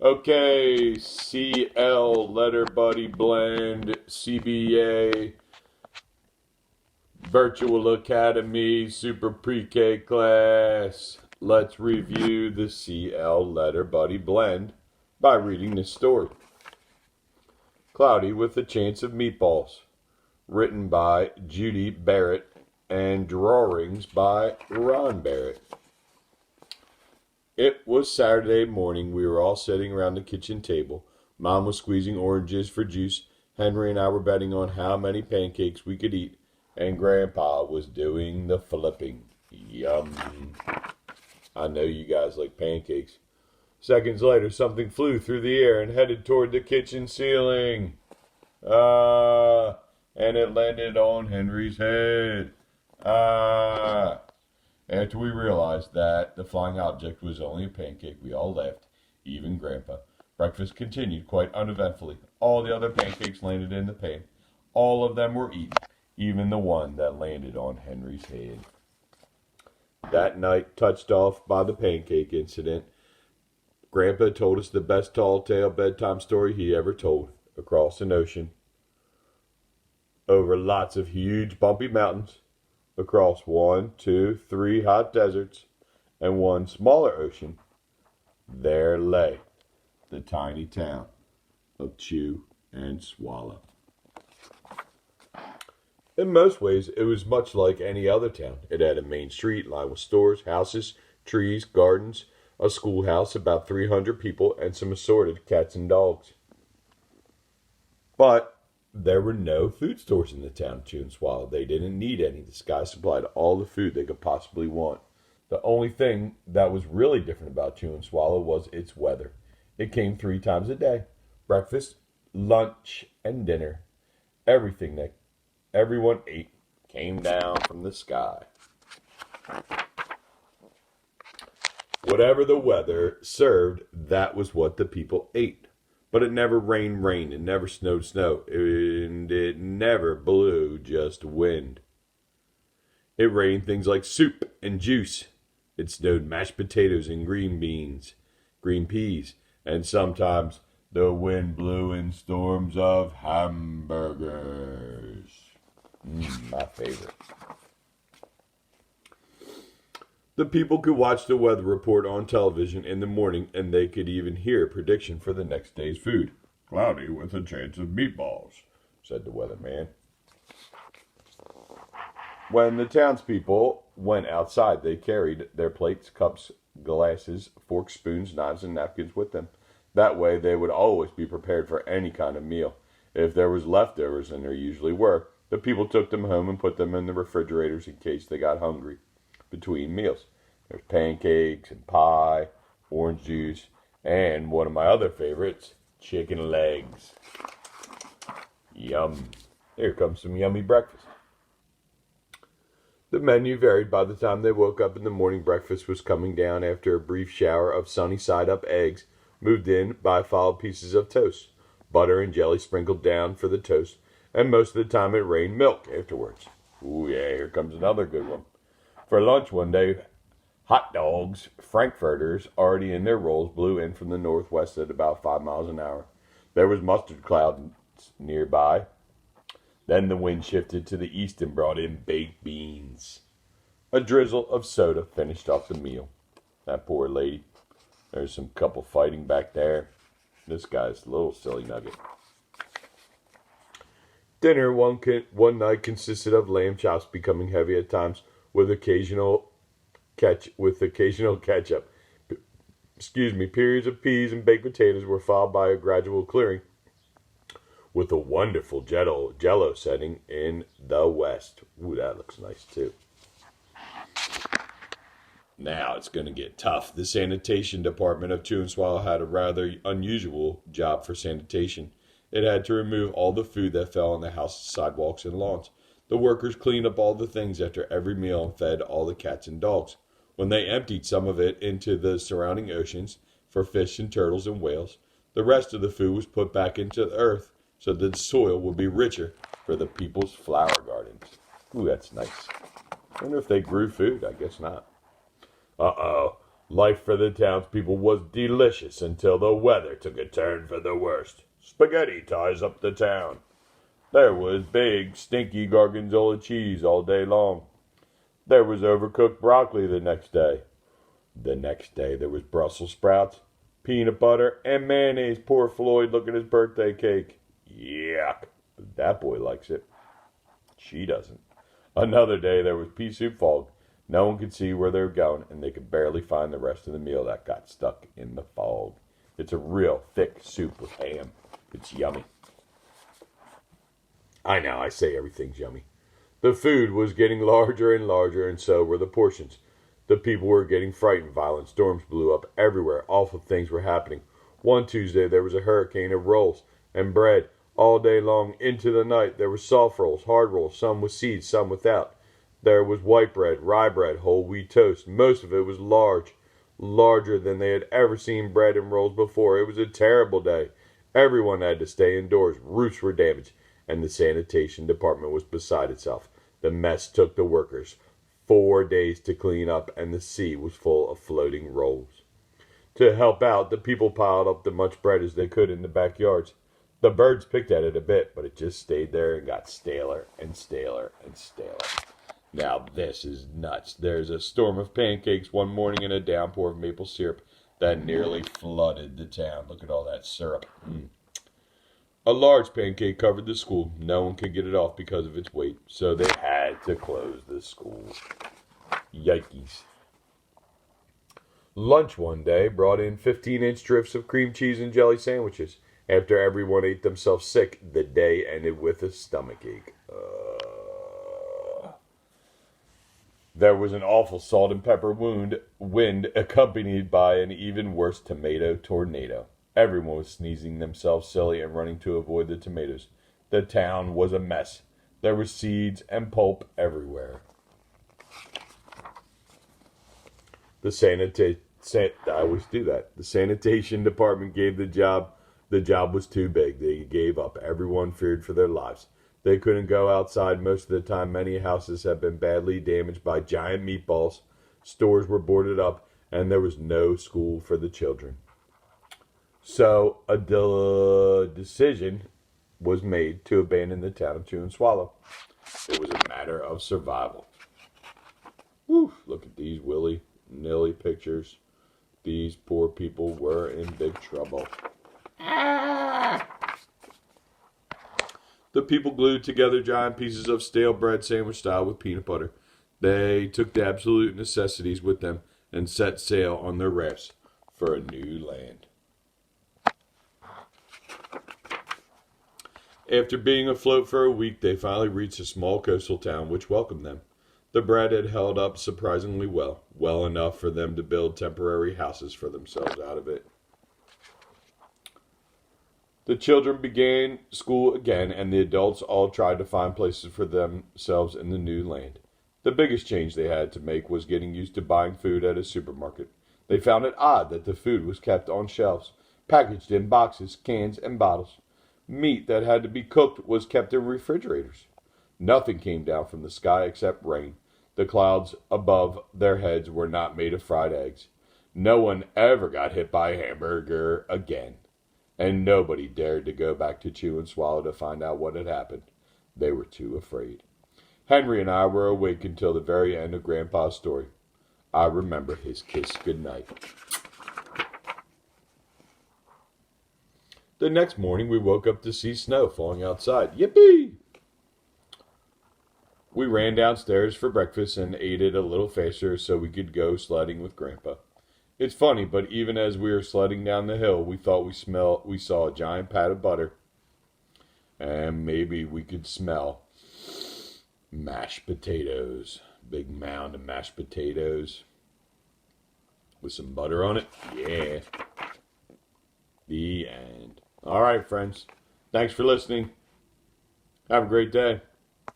Okay, CL, Letter Buddy Blend, CBA, Virtual Academy, Super Pre-K class. Let's review the CL Letter Buddy Blend by reading this story. Cloudy with a Chance of Meatballs, written by Judy Barrett and drawings by Ron Barrett. It was Saturday morning. We were all sitting around the kitchen table. Mom was squeezing oranges for juice. Henry and I were betting on how many pancakes we could eat. And Grandpa was doing the flipping. Yum. I know you guys like pancakes. Seconds later, something flew through the air and headed toward the kitchen ceiling. And it landed on Henry's head. After we realized that the flying object was only a pancake, we all laughed, even Grandpa. Breakfast continued quite uneventfully. All the other pancakes landed in the pan. All of them were eaten, even the one that landed on Henry's head. That night, touched off by the pancake incident, Grandpa told us the best tall tale bedtime story he ever told. Across an ocean, over lots of huge bumpy mountains, across 1, 2, 3 hot deserts, and one smaller ocean, there lay the tiny town of Chew and Swallow. In most ways, it was much like any other town. It had a main street lined with stores, houses, trees, gardens, a schoolhouse, about 300 people, and some assorted cats and dogs. But there were no food stores in the town of Chew and Swallow. They didn't need any. The sky supplied all the food they could possibly want. The only thing that was really different about Chew and Swallow was its weather. It came 3 times a day. Breakfast, lunch, and dinner. Everything that everyone ate came down from the sky. Whatever the weather served, that was what the people ate. But it never rained rain, it never snowed snow, and it never blew just wind. It rained things like soup and juice. It snowed mashed potatoes and green beans, green peas, and sometimes the wind blew in storms of hamburgers. My favorite. The people could watch the weather report on television in the morning, and they could even hear a prediction for the next day's food. Cloudy with a chance of meatballs, said the weatherman. When the townspeople went outside, they carried their plates, cups, glasses, forks, spoons, knives, and napkins with them. That way they would always be prepared for any kind of meal. If there was leftovers, and there usually were, the people took them home and put them in the refrigerators in case they got hungry between meals. There's pancakes and pie, orange juice, and one of my other favorites, chicken legs. Yum. Here comes some yummy breakfast. The menu varied by the time they woke up in the morning. Breakfast was coming down after a brief shower of sunny side-up eggs, moved in by followed pieces of toast, butter and jelly sprinkled down for the toast, and most of the time it rained milk afterwards. Ooh yeah, here comes another good one. For lunch one day, hot dogs, frankfurters, already in their rolls, blew in from the northwest at about 5 miles an hour. There was mustard clouds nearby. Then the wind shifted to the east and brought in baked beans. A drizzle of soda finished off the meal. That poor lady. There's some couple fighting back there. This guy's a little silly nugget. Dinner one night consisted of lamb chops, becoming heavy at times, with occasional ketchup. Periods of peas and baked potatoes were followed by a gradual clearing, with a wonderful jello setting in the west. Ooh, that looks nice too. Now it's going to get tough. The sanitation department of Chew and Swallow had a rather unusual job for sanitation. It had to remove all the food that fell on the house's sidewalks and lawns. The workers cleaned up all the things after every meal and fed all the cats and dogs. When they emptied some of it into the surrounding oceans for fish and turtles and whales, the rest of the food was put back into the earth so that the soil would be richer for the people's flower gardens. Ooh, that's nice. I wonder if they grew food. I guess not. Uh-oh. Life for the townspeople was delicious until the weather took a turn for the worst. Spaghetti ties up the town. There was big, stinky gorgonzola cheese all day long. There was overcooked broccoli the next day. The next day there was Brussels sprouts, peanut butter, and mayonnaise. Poor Floyd, look at his birthday cake. Yuck. But that boy likes it. She doesn't. Another day there was pea soup fog. No one could see where they were going, and they could barely find the rest of the meal that got stuck in the fog. It's a real thick soup with ham. It's yummy. I know, I say everything's yummy. The food was getting larger and larger, and so were the portions. The people were getting frightened. Violent storms blew up everywhere. Awful things were happening. One Tuesday there was a hurricane of rolls and bread. All day long into the night there were soft rolls, hard rolls, some with seeds, some without. There was white bread, rye bread, whole wheat toast. Most of it was large, larger than they had ever seen bread and rolls before. It was a terrible day. Everyone had to stay indoors. Roofs were damaged, and the sanitation department was beside itself. The mess took the workers 4 days to clean up, and the sea was full of floating rolls. To help out, the people piled up as much bread as they could in the backyards. The birds picked at it a bit, but it just stayed there and got staler and staler and staler. Now this is nuts. There's a storm of pancakes one morning and a downpour of maple syrup that nearly flooded the town. Look at all that syrup. A large pancake covered the school. No one could get it off because of its weight, so they had to close the school. Yikes. Lunch one day brought in 15-inch drifts of cream cheese and jelly sandwiches. After everyone ate themselves sick, the day ended with a stomachache. There was an awful salt and pepper wind accompanied by an even worse tomato tornado. Everyone was sneezing themselves silly and running to avoid the tomatoes. The town was a mess. There were seeds and pulp everywhere. I always do that. The sanitation department gave the job. The job was too big. They gave up. Everyone feared for their lives. They couldn't go outside most of the time. Many houses had been badly damaged by giant meatballs. Stores were boarded up, and there was no school for the children. So a decision was made to abandon the town of Chew and Swallow. It was a matter of survival. Whew, look at these willy-nilly pictures. These poor people were in big trouble. The people glued together giant pieces of stale bread sandwich style with peanut butter. They took the absolute necessities with them and set sail on their rafts for a new land. After being afloat for a week, they finally reached a small coastal town which welcomed them. The bread had held up surprisingly well enough for them to build temporary houses for themselves out of it. The children began school again, and the adults all tried to find places for themselves in the new land. The biggest change they had to make was getting used to buying food at a supermarket. They found it odd that the food was kept on shelves, packaged in boxes, cans, and bottles. Meat that had to be cooked was kept in refrigerators. Nothing came down from the sky except rain. The clouds above their heads were not made of fried eggs. No one ever got hit by a hamburger again. And nobody dared to go back to Chew and Swallow to find out what had happened. They were too afraid. Henry and I were awake until the very end of Grandpa's story. I remember his kiss goodnight. The next morning we woke up to see snow falling outside. Yippee! We ran downstairs for breakfast and ate it a little faster so we could go sledding with Grandpa. It's funny, but even as we were sledding down the hill, we thought we saw a giant pat of butter. And maybe we could smell mashed potatoes. Big mound of mashed potatoes with some butter on it. Yeah. The end. All right, friends. Thanks for listening. Have a great day.